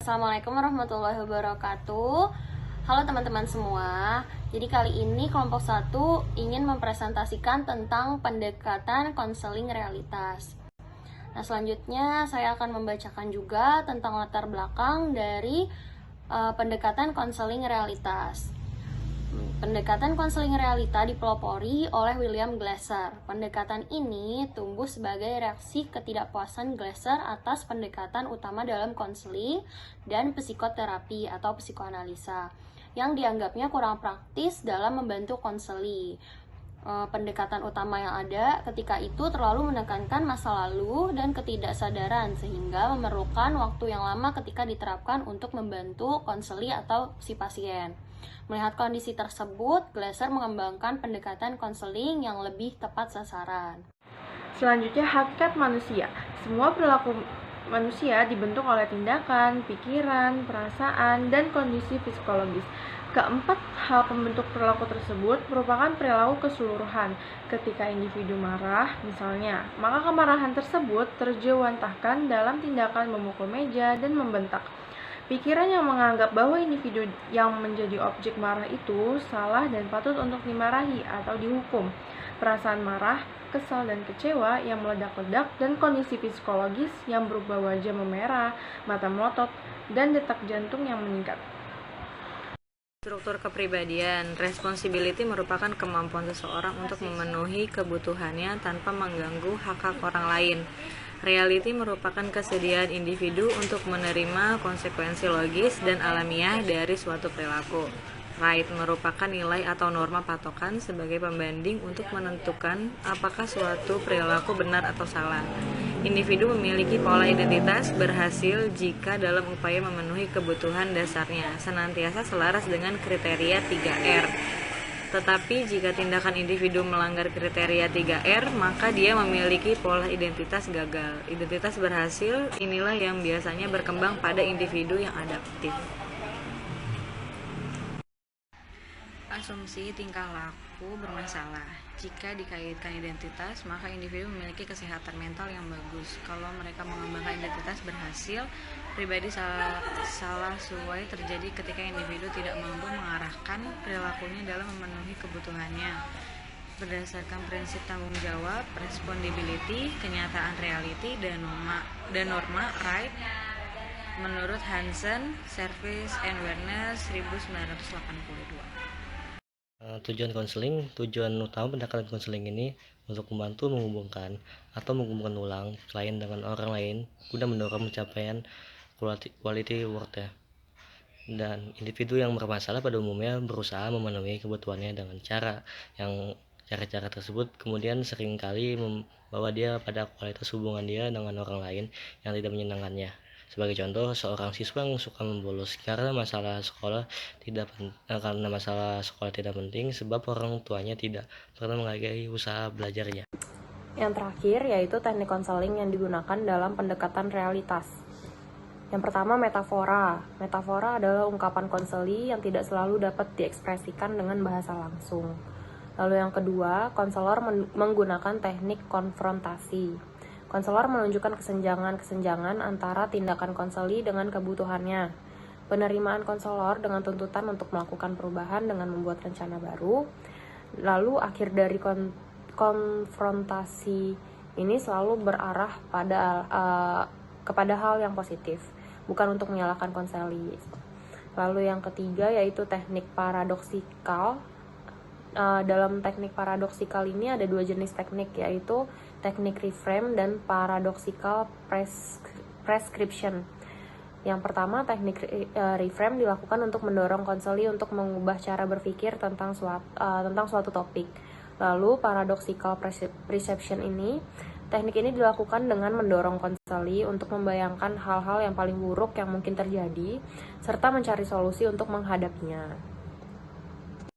Assalamualaikum warahmatullahi wabarakatuh. Halo teman-teman semua. Jadi kali ini kelompok 1 ingin mempresentasikan tentang pendekatan konseling realitas. Nah, selanjutnya saya akan membacakan juga tentang latar belakang dari pendekatan konseling realitas. Pendekatan konseling realita dipelopori oleh William Glasser. Pendekatan ini tumbuh sebagai reaksi ketidakpuasan Glasser atas pendekatan utama dalam konseling dan psikoterapi atau psikoanalisa yang dianggapnya kurang praktis dalam membantu konseli. Pendekatan utama yang ada ketika itu terlalu menekankan masa lalu dan ketidaksadaran sehingga memerlukan waktu yang lama ketika diterapkan untuk membantu konseli atau si pasien. Melihat kondisi tersebut, Glasser mengembangkan pendekatan konseling yang lebih tepat sasaran. Selanjutnya, hakikat manusia. Semua perilaku manusia dibentuk oleh tindakan, pikiran, perasaan, dan kondisi psikologis. Keempat hal pembentuk perilaku tersebut merupakan perilaku keseluruhan. Ketika individu marah, misalnya, maka kemarahan tersebut terjewantahkan dalam tindakan memukul meja dan membentak. Pikiran yang menganggap bahwa individu yang menjadi objek marah itu salah dan patut untuk dimarahi atau dihukum. Perasaan marah, kesal, dan kecewa yang meledak-ledak, dan kondisi psikologis yang berubah wajah memerah, mata melotot, dan detak jantung yang meningkat. Struktur kepribadian. Responsibility merupakan kemampuan seseorang untuk memenuhi kebutuhannya tanpa mengganggu hak-hak orang lain. Reality merupakan kesediaan individu untuk menerima konsekuensi logis dan alamiah dari suatu perilaku. Right merupakan nilai atau norma patokan sebagai pembanding untuk menentukan apakah suatu perilaku benar atau salah. Individu memiliki pola identitas berhasil jika dalam upaya memenuhi kebutuhan dasarnya senantiasa selaras dengan kriteria 3R. Tetapi jika tindakan individu melanggar kriteria 3R, maka dia memiliki pola identitas gagal. Identitas berhasil inilah yang biasanya berkembang pada individu yang adaptif. Asumsi tingkah laku bermasalah. Jika dikaitkan identitas, maka individu memiliki kesehatan mental yang bagus. Kalau mereka mengembangkan identitas berhasil, pribadi salah suai terjadi ketika individu tidak mampu mengarahkan perilakunya dalam memenuhi kebutuhannya. Berdasarkan prinsip tanggung jawab, responsibility, kenyataan reality, dan norma right, menurut Hansen, Service and Awareness 1982. Tujuan utama pendekatan konseling ini untuk membantu menghubungkan atau menghubungkan ulang klien dengan orang lain guna mendorong pencapaian quality work dan individu yang bermasalah pada umumnya berusaha memenuhi kebutuhannya dengan cara tersebut kemudian seringkali membawa dia pada kualitas hubungan dia dengan orang lain yang tidak menyenangkannya. Sebagai contoh, seorang siswa yang suka membolos karena masalah sekolah tidak penting sebab orang tuanya tidak pernah menghargai usaha belajarnya. Yang terakhir yaitu teknik konseling yang digunakan dalam pendekatan realitas. Yang pertama, metafora. Metafora adalah ungkapan konseli yang tidak selalu dapat diekspresikan dengan bahasa langsung. Lalu yang kedua, konselor menggunakan teknik konfrontasi. Konselor menunjukkan kesenjangan antara tindakan konseli dengan kebutuhannya. Penerimaan konselor dengan tuntutan untuk melakukan perubahan dengan membuat rencana baru. Lalu akhir dari konfrontasi ini selalu berarah kepada hal yang positif, bukan untuk menyalahkan konseli. Lalu yang ketiga yaitu teknik paradoksikal. Dalam teknik paradoksikal ini ada dua jenis teknik, yaitu teknik reframe dan paradoxical prescription. Yang pertama, teknik reframe dilakukan untuk mendorong konseli untuk mengubah cara berpikir tentang suatu topik. Lalu paradoxical perception teknik ini dilakukan dengan mendorong konseli untuk membayangkan hal-hal yang paling buruk yang mungkin terjadi serta mencari solusi untuk menghadapinya.